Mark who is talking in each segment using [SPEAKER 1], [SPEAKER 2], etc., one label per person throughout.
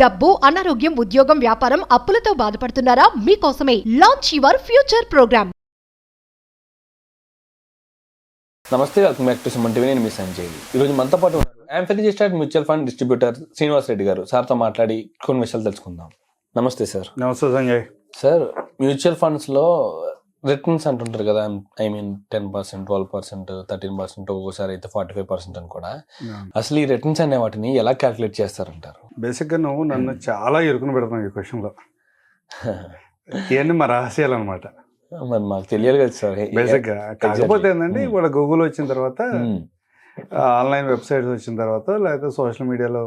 [SPEAKER 1] డబ్బు, అనారోగ్యం, ఉద్యోగం, వ్యాపారం, అప్పులతో బాధపడుతున్నారా? మీకోసమే లాంచ్ యువర్ ఫ్యూచర్ ప్రోగ్రామ్.
[SPEAKER 2] నమస్తే, welcome back to Suman TV. నేను మీ సంజయ్. ఈరోజు మనతో పాటు ఉన్నారు AMFI registered mutual fund distributor Srinivas Reddy గారు. సార్తో మాట్లాడి కొన్ని విషయాలు తెలుసుకుందాం. నమస్తే సార్.
[SPEAKER 3] నమస్తే సంజయ్.
[SPEAKER 2] సార్, మ్యూచువల్ ఫండ్స్లో రిటర్న్స్ అంటుంటారు కదా, ఐ మీన్ 10%, 12%, 13%, ఒక్కోసారి అయితే 45% అని కూడా. అసలు ఈ రిటర్న్స్ అనే వాటిని ఎలా క్యాలిక్యులేట్ చేస్తారంటారు?
[SPEAKER 3] బేసిక్గా నువ్వు నన్ను చాలా ఇరుకుని పెడతావు ఈ క్వశ్చన్లో. ఇవన్నీ మా రహస్యాలు అనమాట.
[SPEAKER 2] మరి మాకు తెలియాలి కదా సార్
[SPEAKER 3] బేసిక్గా. కాకపోతే ఏంటంటే ఇవాళ గూగుల్ వచ్చిన తర్వాత, ఆన్లైన్ వెబ్సైట్స్ వచ్చిన తర్వాత, లేకపోతే సోషల్ మీడియాలో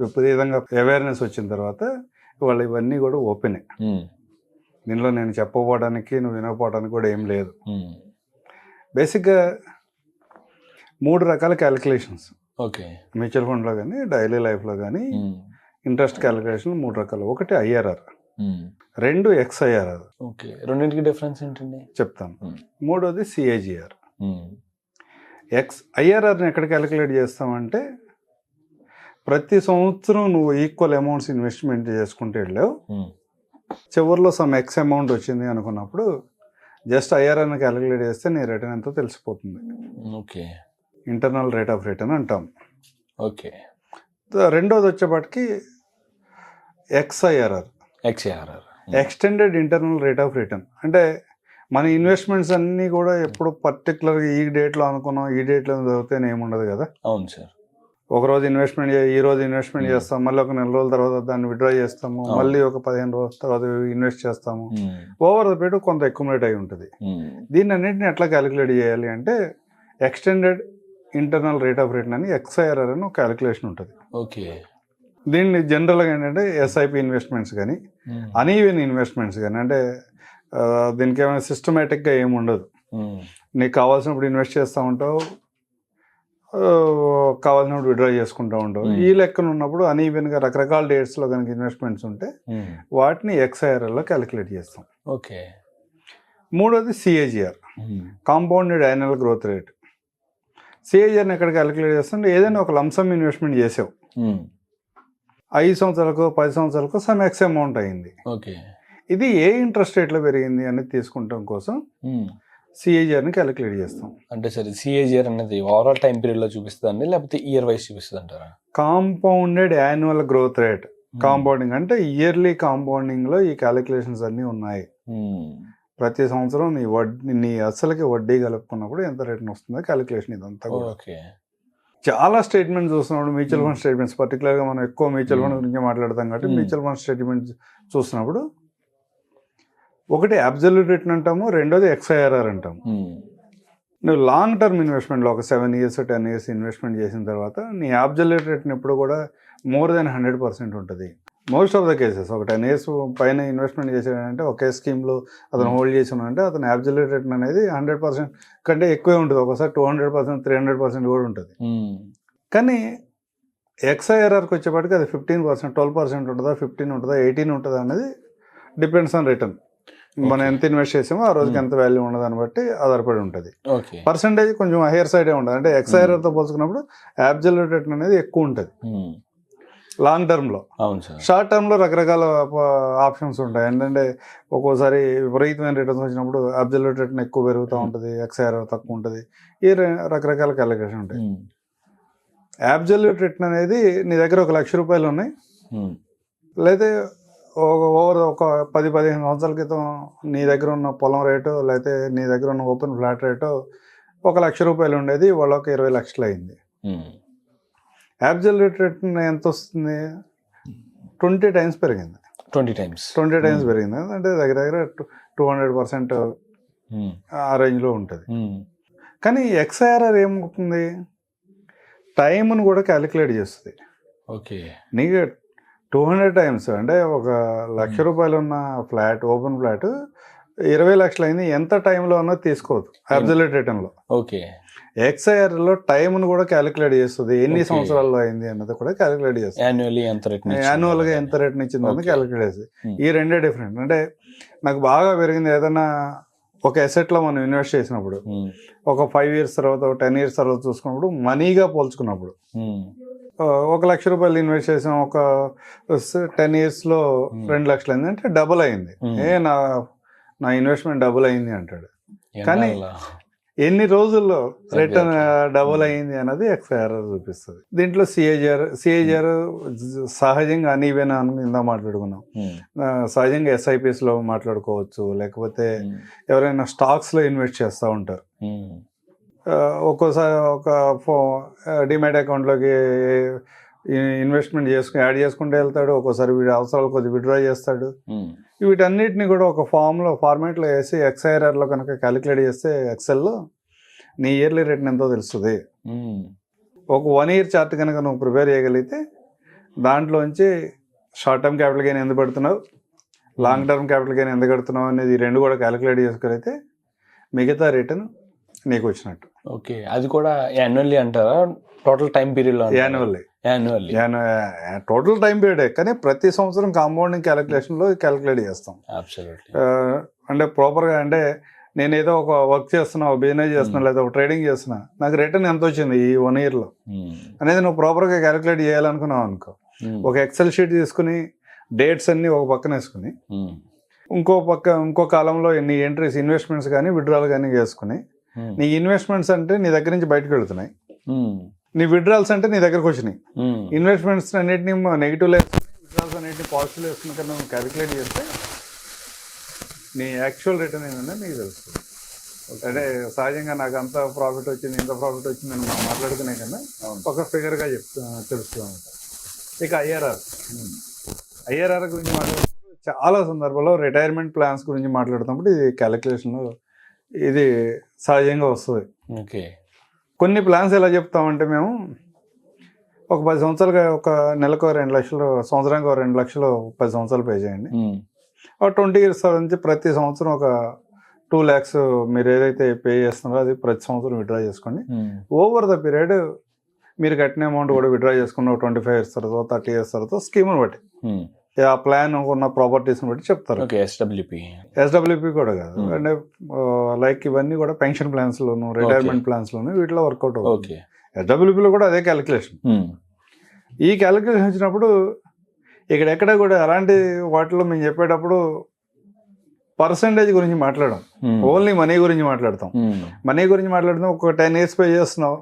[SPEAKER 3] విపరీతంగా అవేర్నెస్ వచ్చిన తర్వాత ఇవాళ ఇవన్నీ కూడా ఓపెనే. దీనిలో నేను చెప్పకపోవడానికి, నువ్వు వినకపోవడానికి కూడా ఏం లేదు. బేసిక్గా 3 రకాల క్యాలిక్యులేషన్స్
[SPEAKER 2] ఓకే
[SPEAKER 3] మ్యూచువల్ ఫండ్లో కానీ, డైలీ లైఫ్లో కానీ ఇంట్రెస్ట్ క్యాలిక్యులేషన్ 3 రకాలు. ఒకటి ఐఆర్ఆర్, 2 ఎక్స్ఐఆర్ఆర్.
[SPEAKER 2] ఓకే, రెండింటికి డిఫరెన్స్ ఏంటండి
[SPEAKER 3] చెప్తాను. 3వది సిఏజిఆర్. ఐఆర్ఆర్ని ఎక్కడ క్యాలిక్యులేట్ చేస్తామంటే, ప్రతి సంవత్సరం నువ్వు ఈక్వల్ అమౌంట్స్ ఇన్వెస్ట్మెంట్ చేసుకుంటూ వెళ్ళావు, చివరిలో సమ్ ఎక్స్ అమౌంట్ వచ్చింది అనుకున్నప్పుడు జస్ట్ ఐఆర్ఆర్ని క్యాలిక్యులేట్ చేస్తే నీ రిటర్న్ ఎంతో తెలిసిపోతుంది.
[SPEAKER 2] Okay,
[SPEAKER 3] internal rate of return అంటాం.
[SPEAKER 2] ఓకే,
[SPEAKER 3] రెండోది వచ్చేప్పటికి XIRR, extended internal rate of return. అంటే మన ఇన్వెస్ట్మెంట్స్ అన్నీ కూడా ఎప్పుడు పర్టికులర్గా ఈ డేట్లో అనుకున్నాం, ఈ డేట్లో చదివితేనే ఏముండదు కదా.
[SPEAKER 2] అవును సార్.
[SPEAKER 3] ఒకరోజు ఇన్వెస్ట్మెంట్ ఈ రోజు ఇన్వెస్ట్మెంట్ చేస్తాం, మళ్ళీ ఒక 4 రోజుల తర్వాత దాన్ని విత్డ్రా చేస్తాము, మళ్ళీ ఒక 15 రోజుల తర్వాత ఇన్వెస్ట్ చేస్తాము. ఓవర్ ద పీరియడ్ కొంత అక్యుములేట్ అయి ఉంటుంది. దీన్ని అన్నింటిని ఎట్లా క్యాలిక్యులేట్ చేయాలి అంటే, extended internal rate of return అని ఎక్స్ఐఆర్ఆర్ అని ఒక క్యాలిక్యులేషన్ ఉంటుంది.
[SPEAKER 2] ఓకే,
[SPEAKER 3] దీన్ని జనరల్గా ఏంటంటే ఎస్ఐపి ఇన్వెస్ట్మెంట్స్ కానీ, అన్ఈవెన్ ఇన్వెస్ట్మెంట్స్ కానీ, అంటే దీనికి ఏమైనా సిస్టమేటిక్గా ఏమి ఉండదు. నీకు కావాల్సినప్పుడు ఇన్వెస్ట్ చేస్తూ ఉంటావు, కావాల్సినప్పుడు విత్డ్రా చేసుకుంటూ ఉంటావు. ఈ లెక్కన ఉన్నప్పుడు అన్ఈవెన్గా రకరకాల డేట్స్లో కనుక ఇన్వెస్ట్మెంట్స్ ఉంటే వాటిని ఎక్స్ఐఆర్ఆర్లో క్యాలిక్యులేట్ చేస్తాం.
[SPEAKER 2] ఓకే.
[SPEAKER 3] 3వది CAGR, compounded annual growth rate. సిఏజిఆర్ని ఎక్కడ క్యాలిక్యులేట్ చేస్తుంటే, ఏదైనా ఒక లంసమ్ ఇన్వెస్ట్మెంట్ చేసావు, 5 సంవత్సరాలకు 10 సంవత్సరాలకు సమ్ ఎక్స్ అమౌంట్ అయింది.
[SPEAKER 2] ఓకే,
[SPEAKER 3] ఇది ఏ ఇంట్రెస్ట్ రేట్లో పెరిగింది అనేది తీసుకుంటాం కోసం సిఏజిఆర్ని క్యాలిక్యులేట్ చేస్తాం.
[SPEAKER 2] అంటే సరే, సిఏజిఆర్ అనేది ఓవరాల్ టైం పీరియడ్లో చూపిస్తుందండి, లేకపోతే ఇయర్ వైజ్ చూపిస్తుంది అంటారా?
[SPEAKER 3] Compounded annual growth rate. Compounding అంటే ఇయర్లీ కాంపౌండింగ్లో ఈ క్యాలిక్యులేషన్స్ అన్నీ ఉన్నాయి. ప్రతి సంవత్సరం నీ అసలుకి వడ్డీ కలుపుకున్నప్పుడు ఎంత రేట్ని వస్తుందో క్యాలిక్యులేషన్ ఇదంతా కూడా.
[SPEAKER 2] ఓకే.
[SPEAKER 3] చాలా స్టేట్మెంట్స్ చూస్తున్నప్పుడు, మ్యూచువల్ ఫండ్ స్టేట్మెంట్స్ పర్టికులర్గా మనం ఎక్కువ మ్యూచువల్ ఫండ్ గురించి మాట్లాడతాం కాబట్టి మ్యూచువల్ ఫండ్ స్టేట్మెంట్స్ చూసినప్పుడు, ఒకటి అబ్సల్యూట్ రిటర్న్ అంటాము, రెండోది ఎక్స్ఐఆర్ఆర్ అంటాము. నువ్వు లాంగ్ టర్మ్ ఇన్వెస్ట్మెంట్లో ఒక 7 years 10 years ఇన్వెస్ట్మెంట్ చేసిన తర్వాత నీ అబ్సల్యూట్ రిటర్న్ ఎప్పుడు కూడా మోర్ దెన్ 100% ఉంటుంది. మోస్ట్ ఆఫ్ ద కేసెస్ ఒక 10 years పైన ఇన్వెస్ట్మెంట్ చేసాడంటే, ఒకే స్కీమ్లో అతను హోల్డ్ చేసాడంటే అతని అబ్సల్యూట్ రిటర్న్ అనేది 100% కంటే ఎక్కువే ఉంటుంది. ఒకసారి 200%, 300% కూడా ఉంటుంది. కానీ ఎక్స్ఐఆర్ఆర్కి వచ్చేప్పటికి అది 15%, 12% ఉంటుందా, 15 ఉంటుందా, 18 ఉంటుందా అనేది డిపెండ్స్ ఆన్ రిటర్న్. మనం ఎంత ఇన్వెస్ట్ చేసామో ఆ రోజుకి ఎంత వాల్యూ ఉండదు అని బట్టి ఆధారపడి ఉంటుంది. పర్సంటేజ్ కొంచెం హైయర్ సైడే ఉంటుంది. అంటే ఎక్స్ఐఆర్ఆర్తో పోల్చుకున్నప్పుడు అబ్సల్యూట్ రిటర్న్ అనేది ఎక్కువ ఉంటుంది లాంగ్ టర్మ్లో. షార్ట్ టర్మ్లో రకరకాల ఆప్షన్స్ ఉంటాయి. ఏంటంటే ఒక్కోసారి విపరీతమైన రిటర్న్స్ వచ్చినప్పుడు అబ్సల్యూట్ రిటర్న్ ఎక్కువ పెరుగుతూ ఉంటుంది, ఎక్స్ఐఆర్ఆర్ తక్కువ ఉంటుంది. ఈ రకరకాల క్యాలిక్యులేషన్ ఉంటాయి. అబ్సల్యూట్ రిటర్న్ అనేది నీ దగ్గర 1,00,000 రూపాయలు ఉన్నాయి, లేదా ఓవర్ ఒక 10-15 సంవత్సరాల క్రితం నీ దగ్గర ఉన్న పొలం రేటు, లేకపోతే నీ దగ్గర ఉన్న ఓపెన్ ఫ్లాట్ రేటు 1,00,000 రూపాయలు ఉండేది, వాళ్ళ ఒక 20 లక్షలు అయింది. అబ్సల్యూట్ రిటర్న్ ఎంత వస్తుంది? 20 times పెరిగింది. 20 times పెరిగింది. అంటే దగ్గర 200% ఆ రేంజ్లో ఉంటుంది. కానీ ఎక్స్ఐఆర్ఆర్ ఏమవుతుంది? టైంను కూడా క్యాలిక్యులేట్ చేస్తుంది.
[SPEAKER 2] ఓకే,
[SPEAKER 3] నీకు 200 times అంటే ఒక 1,00,000 రూపాయలు ఉన్న ఫ్లాట్, ఓపెన్ ఫ్లాట్ 20 లక్షలు అయింది, ఎంత టైంలో అన్నది తీసుకోవద్దు అబ్సల్యూట్ రిటర్న్లో.
[SPEAKER 2] ఓకే.
[SPEAKER 3] ఎక్స్ఐఆర్లో టైంను కూడా క్యాలిక్యులేట్ చేస్తుంది, ఎన్ని సంవత్సరాల్లో అయింది అన్నది కూడా క్యాలిక్యులేట్ చేస్తుంది. యాన్యువల్గా ఎంత రేట్ని ఇచ్చిందని క్యాలిక్యులేట్ చేస్తుంది. ఈ రెండే డిఫరెంట్. అంటే నాకు బాగా పెరిగింది ఏదైనా ఒక అసెట్లో మనం ఇన్వెస్ట్ చేసినప్పుడు, ఒక 5 years తర్వాత, 10 years తర్వాత చూసుకున్నప్పుడు, మనీగా పోల్చుకున్నప్పుడు రూ. 1,00,000 ఇన్వెస్ట్ చేసాం, ఒక 10 yearsలో 2 లక్షలు అయింది అంటే డబుల్ అయింది. నా ఇన్వెస్ట్మెంట్ డబుల్ అయింది అంటాడు. కానీ ఎన్ని రోజుల్లో రిటర్న్ డబుల్ అయింది అన్నది ఎక్స్ఐఆర్ఆర్ చూపిస్తుంది. దీంట్లో సిఏజిఆర్ సహజంగా అనీవెన్ అని ఇందా మాట్లాడుకున్నాం. సహజంగా ఎస్ఐపిస్లో మాట్లాడుకోవచ్చు, లేకపోతే ఎవరైనా స్టాక్స్లో ఇన్వెస్ట్ చేస్తూ ఉంటారు. ఒక్కోసారి ఒక డిమాట్ అకౌంట్లోకి ఇన్వెస్ట్మెంట్ యాడ్ చేసుకుంటూ వెళ్తాడు, ఒక్కోసారి వీడి అవసరాలు కొద్దిగా విత్డ్రా చేస్తాడు. వీటన్నిటిని కూడా ఒక ఫార్మేట్లో వేసి ఎక్స్ఐఆర్ఆర్లో కనుక క్యాలిక్యులేట్ చేస్తే ఎక్సెల్లో నీ ఇయర్లీ రిటర్న్ ఎంతో తెలుస్తుంది. ఒక 1 year చార్ట్ కనుక నువ్వు ప్రిపేర్ చేయగలిగితే దాంట్లోంచి షార్ట్ టర్మ్ క్యాపిటల్ గెయిన్ ఎంత పెడుతున్నావు, లాంగ్ టర్మ్ క్యాపిటల్ గెయిన్ ఎంత కడుతున్నావు అనేది 2 కూడా క్యాలిక్యులేట్ చేసుకోగలిగితే మిగతా రిటర్న్ నీకు వచ్చినట్టు.
[SPEAKER 2] ఓకే, అది కూడా యాన్యువల్లీ అంటారా? టోటల్ టైం పీరియడ్లో?
[SPEAKER 3] యాన్యువల్లీ టోటల్ టైం పీరియడే, కానీ ప్రతి సంవత్సరం కాంపౌండింగ్ క్యాలిక్యులేషన్లో క్యాలిక్యులేట్ చేస్తాం. అంటే ప్రాపర్గా, అంటే నేను ఏదో ఒక వర్క్ చేస్తున్నా, బిజినెస్ చేస్తున్నా, లేదా ఒక ట్రేడింగ్ చేస్తున్నా, నాకు రిటర్న్ ఎంత వచ్చింది ఈ 1 yearలో అనేది నువ్వు ప్రాపర్గా క్యాలిక్యులేట్ చేయాలనుకున్నావు అనుకో, ఒక ఎక్సెల్ షీట్ తీసుకుని డేట్స్ అన్ని ఒక పక్కన వేసుకుని ఇంకో కాలంలో ఎన్ని ఎంట్రీస్, ఇన్వెస్ట్మెంట్స్ కానీ విత్డ్రాల్ కానీ చేసుకుని, నీ ఇన్వెస్ట్మెంట్స్ అంటే నీ దగ్గర నుంచి బయటకు వెళ్తున్నాయి, నీ విత్డ్రాల్స్ అంటే నీ దగ్గరకు వచ్చినాయి. ఇన్వెస్ట్మెంట్స్ అన్నింటినీ నెగిటివ్ వేసుకుని విత్డ్రాల్స్ అన్నింటినీ పాజిటివ్ వేసుకున్న కన్నా నువ్వు క్యాలిక్యులేట్ చేస్తే నీ యాక్చువల్ రిటర్న్ ఏంటంటే నీకు తెలుస్తుంది. అంటే సహజంగా నాకు అంత ప్రాఫిట్ వచ్చింది, ఇంత ప్రాఫిట్ వచ్చింది అని మనం మాట్లాడుకునే కన్నా ఒక ఫిగర్గా తెలుస్తూ ఉంటాం. ఇక ఐఆర్ఆర్ గురించి మాట్లాడుతున్నప్పుడు చాలా సందర్భాల్లో రిటైర్మెంట్ ప్లాన్స్ గురించి మాట్లాడుతున్నప్పుడు ఇది క్యాలిక్యులేషన్ ఇది సహజంగా వస్తుంది.
[SPEAKER 2] ఓకే,
[SPEAKER 3] కొన్ని ప్లాన్స్ ఎలా చెప్తామంటే మేము ఒక 10 సంవత్సరాలుగా ఒక నెలకు 2 లక్షలు, సంవత్సరానికి 2 లక్షలు 10 సంవత్సరాలు పే చేయండి. ఒక 20 years నుంచి ప్రతి సంవత్సరం ఒక 2 lakhs మీరు ఏదైతే పే చేస్తున్నారో అది ప్రతి సంవత్సరం విత్డ్రా చేసుకోండి. ఓవర్ ద పీరియడ్ మీరు కట్టిన అమౌంట్ కూడా విత్డ్రా చేసుకున్న 25 years తర్వాత 30 years తర్వాత స్కీమ్ని బట్టి, ఆ ప్లాన్ ఉన్న ప్రాపర్టీస్ని బట్టి చెప్తారు. ఎస్డబ్ల్యూపీ కూడా కాదు, అంటే లైక్ ఇవన్నీ కూడా పెన్షన్ ప్లాన్స్లోను, రిటైర్మెంట్ ప్లాన్స్లోను వీటిలో వర్కౌట్ అవుతుంది. ఎస్డబ్ల్యూపీలో కూడా అదే క్యాలిక్యులేషన్. ఈ క్యాలిక్యులేషన్ వచ్చినప్పుడు ఎక్కడ కూడా అలాంటి వాటిలో మేము చెప్పేటప్పుడు పర్సంటేజ్ గురించి మాట్లాడడం, ఓన్లీ మనీ గురించి మాట్లాడతాం. మనీ గురించి మాట్లాడుతాం. ఒక 10 years పే చేస్తున్నావు,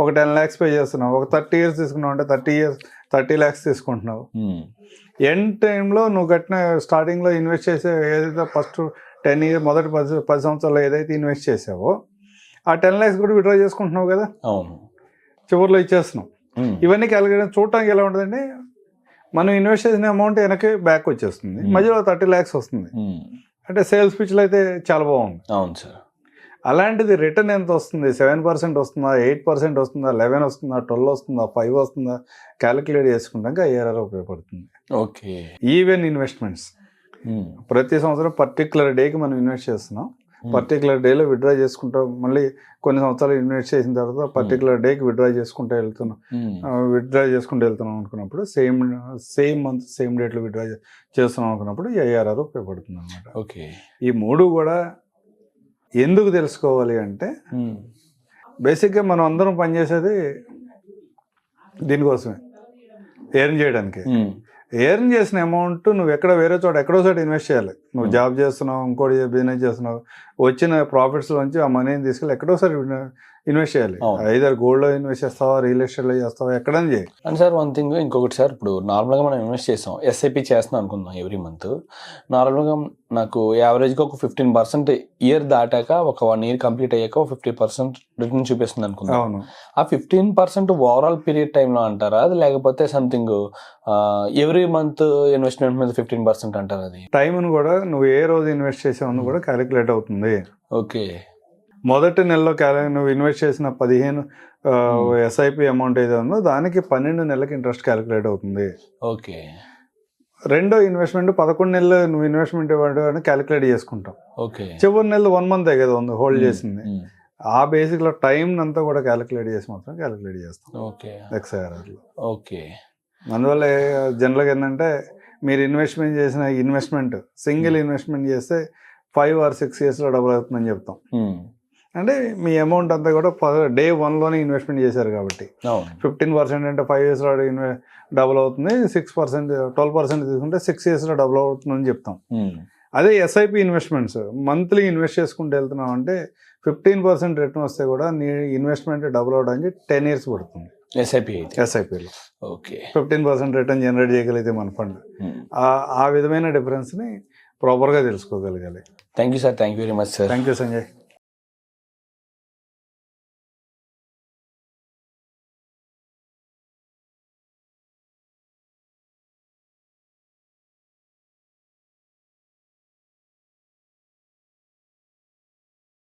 [SPEAKER 3] ఒక 10 lakhs పే చేస్తున్నావు, ఒక 30 years తీసుకున్నావు అంటే 30 lakhs తీసుకుంటున్నావు. ఎండ్ టైంలో నువ్వు కట్టిన స్టార్టింగ్లో ఇన్వెస్ట్ చేసే ఏదైతే ఫస్ట్ 10 years మొదటి 10 సంవత్సరాలు ఏదైతే ఇన్వెస్ట్ చేసావో ఆ 10 lakhs కూడా విత్డ్రా చేసుకుంటున్నావు కదా, చివరిలో ఇచ్చేస్తున్నావు. ఇవన్నీ క్యాలిక్యులేషన్ చూడటానికి ఎలా ఉంటుందంటే, మనం ఇన్వెస్ట్ చేసిన అమౌంట్ వెనక్కి బ్యాక్ వచ్చేస్తుంది, మధ్యలో 30 lakhs వస్తుంది. అంటే సేల్స్ పిచ్లో అయితే చాలా బాగుంది.
[SPEAKER 2] అవును సార్.
[SPEAKER 3] అలాంటిది రిటర్న్ ఎంత వస్తుంది? 7% వస్తుందా, 8% వస్తుందా, 11 వస్తుందా, 12 వస్తుందా, 5 వస్తుందా, క్యాలిక్యులేట్ చేసుకుంటాక ఐఆర్ఆర్ ఉపయోగపడుతుంది.
[SPEAKER 2] ఓకే,
[SPEAKER 3] ఈవెన్ ఇన్వెస్ట్మెంట్స్ ప్రతి సంవత్సరం పర్టికులర్ డేకి మనం ఇన్వెస్ట్ చేస్తున్నాం, పర్టికులర్ డేలో విత్డ్రా చేసుకుంటాం. మళ్ళీ కొన్ని సంవత్సరాలు ఇన్వెస్ట్ చేసిన తర్వాత పర్టికులర్ డేకి విత్డ్రా చేసుకుంటూ వెళ్తున్నాం అనుకున్నప్పుడు సేమ్ మంత్ సేమ్ డేట్లో విత్డ్రా చేస్తున్నాం అనుకున్నప్పుడు ఈ ఐఆర్ఆర్ ఉపయోగపడుతుంది అనమాట.
[SPEAKER 2] ఓకే,
[SPEAKER 3] ఈ 3 కూడా ఎందుకు తెలుసుకోవాలి అంటే, బేసిక్గా మనం అందరం పనిచేసేది దీనికోసమే, ఎర్న్ చేయడానికి. ఎర్న్ చేసిన అమౌంట్ నువ్వు వేరే చోట ఎక్కడో చోట ఇన్వెస్ట్ చేయాలి. నువ్వు జాబ్ చేస్తున్నావు, ఇంకోటి బిజినెస్ చేస్తున్నావు, వచ్చిన ప్రాఫిట్స్ నుంచి ఆ మనీని తీసుకెళ్ళి ఎక్కడోసారి ఇన్వెస్ట్ చేయాలి. ఐదర్ గోల్డ్లో ఇన్వెస్ట్ చేస్తావా, రియల్ ఎస్టేట్లో చేస్తావా, ఎక్కడైనా చేయి.
[SPEAKER 2] అండ్ సార్ వన్ థింగ్, ఇంకొకటి సార్, ఇప్పుడు నార్మల్గా మనం ఇన్వెస్ట్ చేస్తాం, ఎస్ఐపి చేస్తున్నాం అనుకుందాం ఎవ్రీ మంత్. నార్మల్గా నాకు యావరేజ్గా ఒక 15% ఇయర్ దాటాక, ఒక 1 year కంప్లీట్ అయ్యాక 50% రిటర్న్ చూపిస్తుంది అనుకుందాం.
[SPEAKER 3] అవును.
[SPEAKER 2] ఆ 15% ఓవరాల్ పీరియడ్ టైంలో అంటారా అది, లేకపోతే సంథింగ్ ఎవ్రీ మంత్ ఇన్వెస్ట్మెంట్ మీద 15% అంటారా? అది
[SPEAKER 3] టైంను కూడా నువ్వు ఏ రోజు ఇన్వెస్ట్ చేసావు కూడా క్యాలిక్యులేట్ అవుతుంది.
[SPEAKER 2] ఓకే,
[SPEAKER 3] మొదటి నెలలో నువ్వు ఇన్వెస్ట్ చేసిన 15 ఎస్ఐపి అమౌంట్ ఏదో ఉందో దానికి 12 నెలలకి ఇంట్రెస్ట్ క్యాలిక్యులేట్ అవుతుంది.
[SPEAKER 2] ఓకే,
[SPEAKER 3] రెండో ఇన్వెస్ట్మెంట్ 11 నెలలు నువ్వు ఇన్వెస్ట్మెంట్ ఇవ్వడం క్యాలిక్యులేట్ చేసుకుంటాం.
[SPEAKER 2] ఓకే,
[SPEAKER 3] చివరి నెలలు 1 month కదా ఉంది హోల్డ్ చేసింది. ఆ బేసిక్లో టైం అంతా కూడా క్యాలిక్యులేట్ చేసి మాత్రం క్యాలిక్యులేట్ చేస్తాం.
[SPEAKER 2] ఓకే,
[SPEAKER 3] ఎక్స్ఐఆర్ఆర్లో.
[SPEAKER 2] ఓకే,
[SPEAKER 3] అందువల్ల జనరల్గా ఏంటంటే, మీరు ఇన్వెస్ట్మెంట్ చేసిన సింగిల్ ఇన్వెస్ట్మెంట్ చేస్తే 5 or 6 yearsలో డబుల్ అవుతుందని చెప్తాం. అంటే మీ అమౌంట్ అంతా కూడా డే 1లోనే ఇన్వెస్ట్మెంట్ చేశారు కాబట్టి
[SPEAKER 2] అవును
[SPEAKER 3] 15% అంటే 5 yearsలో డబుల్ అవుతుంది, 6% 12% తీసుకుంటే 6 yearsలో డబుల్ అవుతుందని చెప్తాం. అదే ఎస్ఐపి ఇన్వెస్ట్మెంట్స్ మంత్లీ ఇన్వెస్ట్ చేసుకుంటూ వెళ్తున్నాం అంటే 15% రిటర్న్ వస్తే కూడా నీ ఇన్వెస్ట్మెంట్ డబుల్ అవడానికి 10 years పడుతుంది.
[SPEAKER 2] ఎస్ఐపి అయితే
[SPEAKER 3] ఎస్ఐపిలో
[SPEAKER 2] ఓకే
[SPEAKER 3] 15% రిటర్న్ జనరేట్ చేయగలిగితే మన ఫండ్ ఆ విధమైన డిఫరెన్స్ని ప్రాపర్గా తెలుసుకోగలగాలి.
[SPEAKER 2] Thank you sir, thank you very much sir.
[SPEAKER 3] Thank you Sanjay.